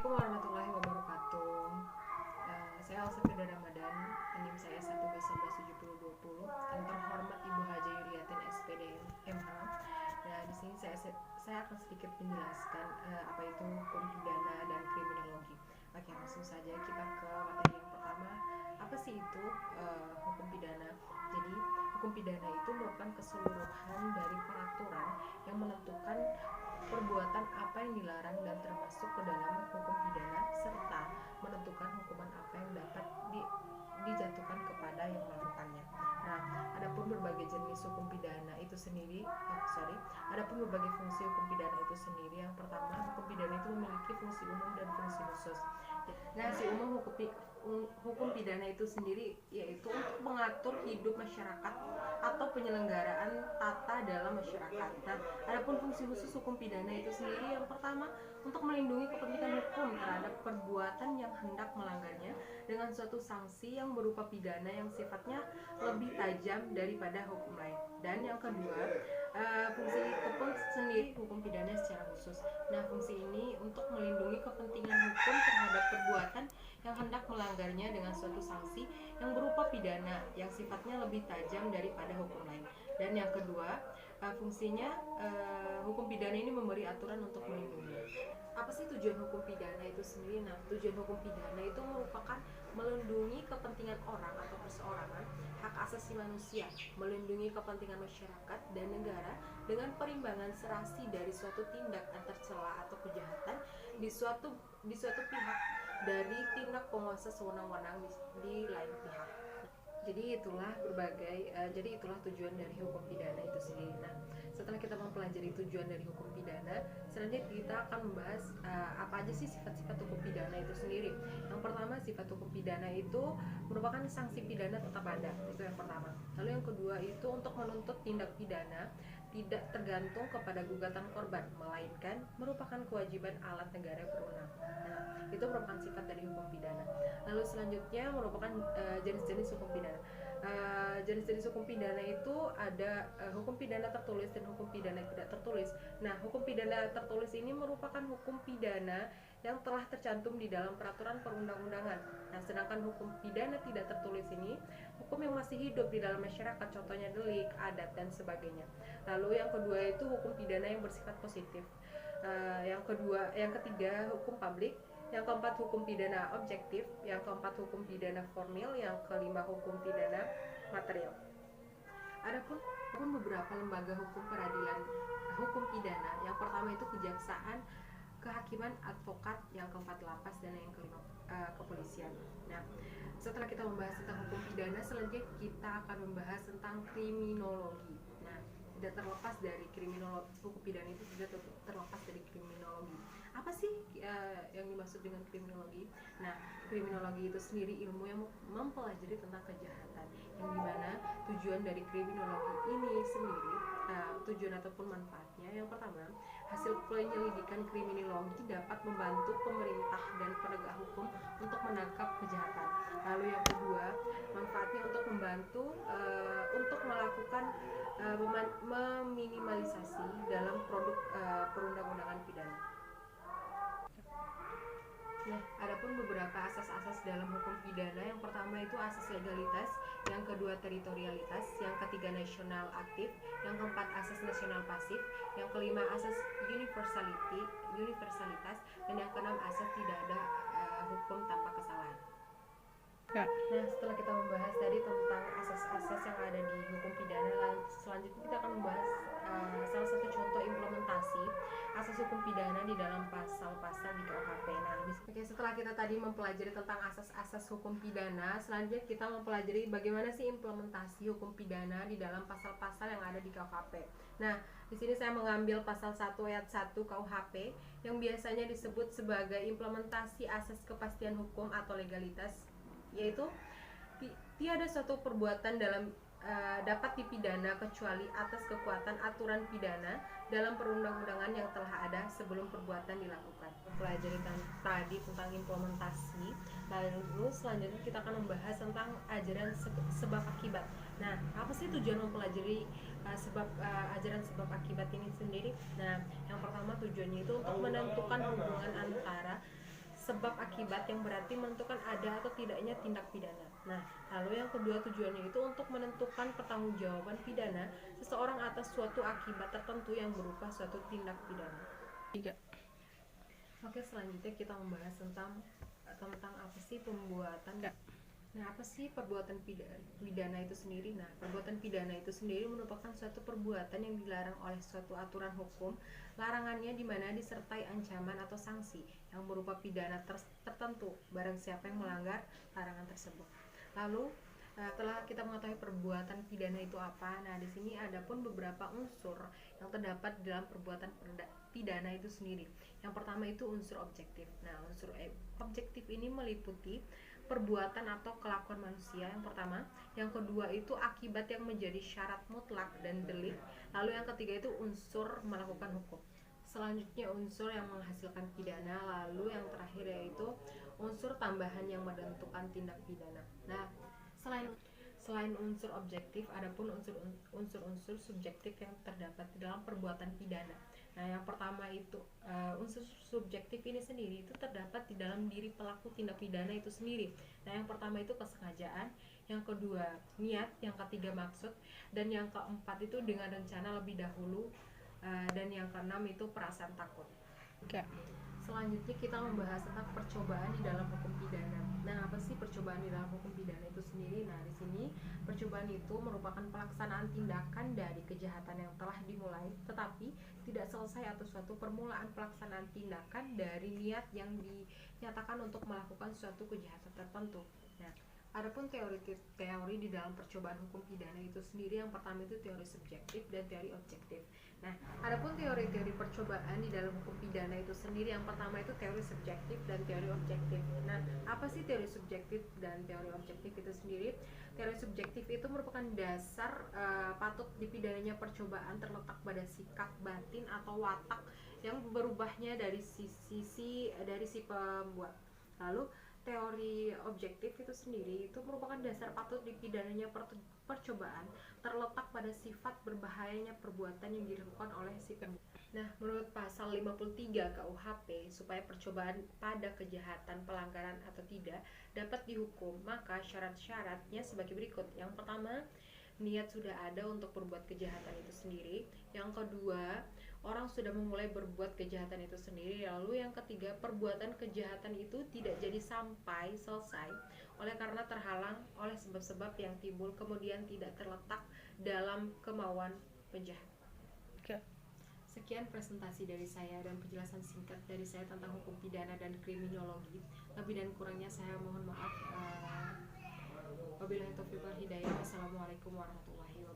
Assalamualaikum warahmatullahi wabarakatuh. Saya Elsa Firda Ramadan, NIM saya 1B117020, yang terhormat Ibu Haja Yuriatin SPD MH. Nah, di sini saya akan sedikit menjelaskan apa itu hukum pidana dan kriminologi. Oke, langsung saja kita ke materi yang pertama. Apa sih itu hukum pidana? Jadi, hukum pidana itu merupakan keseluruhan dari peraturan yang menentukan perbuatan apa yang dilarang dan termasuk ke dalam hukum pidana, serta menentukan hukuman apa yang dapat dijatuhkan kepada yang melakukannya. Nah, adapun berbagai jenis hukum pidana itu sendiri, adapun berbagai fungsi hukum pidana itu sendiri. Yang pertama, hukum pidana itu memiliki fungsi umum dan fungsi khusus. Nah, fungsi umum hukum pidana itu sendiri yaitu untuk mengatur hidup masyarakat atau penyelenggaraan tata dalam masyarakat. Nah, adapun fungsi khusus hukum pidana itu sendiri, yang pertama, untuk melindungi kepentingan hukum terhadap perbuatan yang hendak melanggarnya dengan suatu sanksi yang berupa pidana yang sifatnya lebih tajam daripada hukum lain. Dan yang kedua, fungsi itu pun sendiri hukum pidana secara khusus. Nah, fungsi ini untuk melindungi kepentingan hukum terhadap perbuatan yang hendak melanggarnya dengan suatu sanksi yang berupa pidana yang sifatnya lebih tajam daripada hukum lain. Dan yang kedua, fungsinya hukum pidana ini memberi aturan untuk melindungi. Apa sih tujuan hukum pidana itu sendiri? Nah, tujuan hukum pidana itu merupakan melindungi kepentingan orang atau perseorangan, hak asasi manusia, melindungi kepentingan masyarakat dan negara dengan perimbangan serasi dari suatu tindak tercela atau kejahatan di suatu pihak dari tindak penguasa sewenang-wenang di lain pihak. Jadi itulah tujuan dari hukum pidana itu sendiri. Nah, setelah kita mempelajari tujuan dari hukum pidana, selanjutnya kita akan membahas apa aja sih sifat-sifat hukum pidana itu sendiri. Yang pertama, sifat hukum pidana itu merupakan sanksi pidana tetap ada, itu yang pertama. Lalu yang kedua itu untuk menuntut tindak pidana tidak tergantung kepada gugatan korban, melainkan merupakan kewajiban alat negara berwenang. Nah, itu merupakan sifat dari hukum pidana. Lalu selanjutnya merupakan jenis-jenis hukum pidana. Jenis-jenis hukum pidana itu ada hukum pidana tertulis dan hukum pidana tidak tertulis. Nah, hukum pidana tertulis ini merupakan hukum pidana yang telah tercantum di dalam peraturan perundang-undangan. Nah, sedangkan hukum pidana tidak tertulis ini hukum yang masih hidup di dalam masyarakat, contohnya delik, adat, dan sebagainya. Lalu yang kedua itu hukum pidana yang bersifat positif. Yang ketiga hukum publik. Yang keempat hukum pidana objektif. Yang keempat hukum pidana formil. Yang kelima hukum pidana material. Adapun beberapa lembaga hukum peradilan hukum pidana, yang pertama itu kejaksaan, kehakiman, advokat, yang keempat lapas, dan yang kelima kepolisian. Nah, setelah kita membahas tentang hukum pidana, selanjutnya kita akan membahas tentang kriminologi. Nah, tidak terlepas dari kriminologi, hukum pidana itu tidak terlepas dari kriminologi. Apa sih yang dimaksud dengan kriminologi? Nah, kriminologi itu sendiri ilmu yang mempelajari tentang kejahatan, yang dimana tujuan dari kriminologi ini sendiri, tujuan ataupun manfaatnya, yang pertama, hasil penyelidikan kriminologi dapat membantu pemerintah dan penegak hukum untuk menangkap kejahatan. Lalu yang kedua, manfaatnya untuk membantu untuk melakukan meminimalisasi dalam produk perundang-undangan pidana. Nah, adapun beberapa asas-asas dalam hukum pidana, yang pertama itu asas legalitas, yang kedua teritorialitas, yang ketiga nasional aktif, yang keempat asas nasional pasif, yang kelima asas universalitas, dan yang keenam asas tidak ada hukum tanpa kesalahan. Nah, setelah kita membahas tadi tentang asas-asas yang ada di hukum pidana, selanjutnya kita akan membahas salah satu contoh implementasi asas hukum pidana di dalam pasal-pasal di KUHP. Nah, setelah kita tadi mempelajari tentang asas-asas hukum pidana, selanjutnya kita mempelajari bagaimana sih implementasi hukum pidana di dalam pasal-pasal yang ada di KUHP. Nah, di sini saya mengambil pasal 1 ayat 1 KUHP yang biasanya disebut sebagai implementasi asas kepastian hukum atau legalitas, yaitu tiada suatu perbuatan dapat dipidana kecuali atas kekuatan aturan pidana dalam perundang-undangan yang telah ada sebelum perbuatan dilakukan. Pelajari tadi tentang implementasi, lalu selanjutnya kita akan membahas tentang ajaran sebab akibat. Nah, apa sih tujuan mempelajari ajaran sebab akibat ini sendiri? Nah, yang pertama tujuannya itu untuk menentukan hubungan antara sebab akibat yang berarti menentukan ada atau tidaknya tindak pidana. Nah, lalu yang kedua tujuannya itu untuk menentukan pertanggungjawaban pidana seseorang atas suatu akibat tertentu yang berupa suatu tindak pidana. 3. Oke, selanjutnya kita membahas tentang apa sih pembuatan. Nah, apa sih perbuatan pidana itu sendiri? Nah, perbuatan pidana itu sendiri merupakan suatu perbuatan yang dilarang oleh suatu aturan hukum. Larangannya di mana disertai ancaman atau sanksi yang berupa pidana tertentu barang siapa yang melanggar larangan tersebut. Lalu, setelah kita mengetahui perbuatan pidana itu apa, nah di sini ada pun beberapa unsur yang terdapat dalam perbuatan pidana itu sendiri. Yang pertama itu unsur objektif. Nah, unsur objektif ini meliputi perbuatan atau kelakuan manusia yang pertama, yang kedua itu akibat yang menjadi syarat mutlak dan delik, lalu yang ketiga itu unsur melakukan hukum. Selanjutnya unsur yang menghasilkan pidana, lalu yang terakhir yaitu unsur tambahan yang menentukan tindak pidana. Nah, selain unsur objektif, adapun unsur-unsur subjektif yang terdapat di dalam perbuatan pidana. Nah, yang pertama itu unsur subjektif ini sendiri itu terdapat di dalam diri pelaku tindak pidana itu sendiri. Nah, yang pertama itu kesengajaan, yang kedua niat, yang ketiga maksud, dan yang keempat itu dengan rencana lebih dahulu, dan yang keenam itu perasaan takut. Selanjutnya kita membahas tentang percobaan di dalam hukum pidana. Nah, apa sih percobaan di dalam hukum pidana itu sendiri? Nah, di sini percobaan itu merupakan pelaksanaan tindakan dari kejahatan yang telah dimulai tetapi tidak selesai atau suatu permulaan pelaksanaan tindakan dari niat yang dinyatakan untuk melakukan suatu kejahatan tertentu. Nah, adapun teori di dalam percobaan hukum pidana itu sendiri, yang pertama itu teori subjektif dan teori objektif. Nah, adapun teori-teori percobaan di dalam hukum pidana itu sendiri, yang pertama itu teori subjektif dan teori objektif. Nah, apa sih teori subjektif dan teori objektif itu sendiri? Teori subjektif itu merupakan dasar patut dipidananya percobaan terletak pada sikap batin atau watak yang berubahnya dari si pembuat. Lalu teori objektif itu sendiri itu merupakan dasar patut dipidananya percobaan terletak pada sifat berbahayanya perbuatan yang dilakukan oleh si pembuat. Nah, menurut pasal 53 KUHP, supaya percobaan pada kejahatan, pelanggaran atau tidak dapat dihukum, maka syarat-syaratnya sebagai berikut. Yang pertama, niat sudah ada untuk berbuat kejahatan itu sendiri. Yang kedua, orang sudah memulai berbuat kejahatan itu sendiri. Lalu yang ketiga, perbuatan kejahatan itu tidak jadi sampai selesai oleh karena terhalang oleh sebab-sebab yang timbul kemudian tidak terletak dalam kemauan penjahat. Sekian presentasi dari saya dan penjelasan singkat dari saya tentang hukum pidana dan kriminologi. Lebih dan kurangnya saya mohon maaf. Wabillahi taufiq wal hidayah. Wassalamualaikum warahmatullahi wabarakatuh.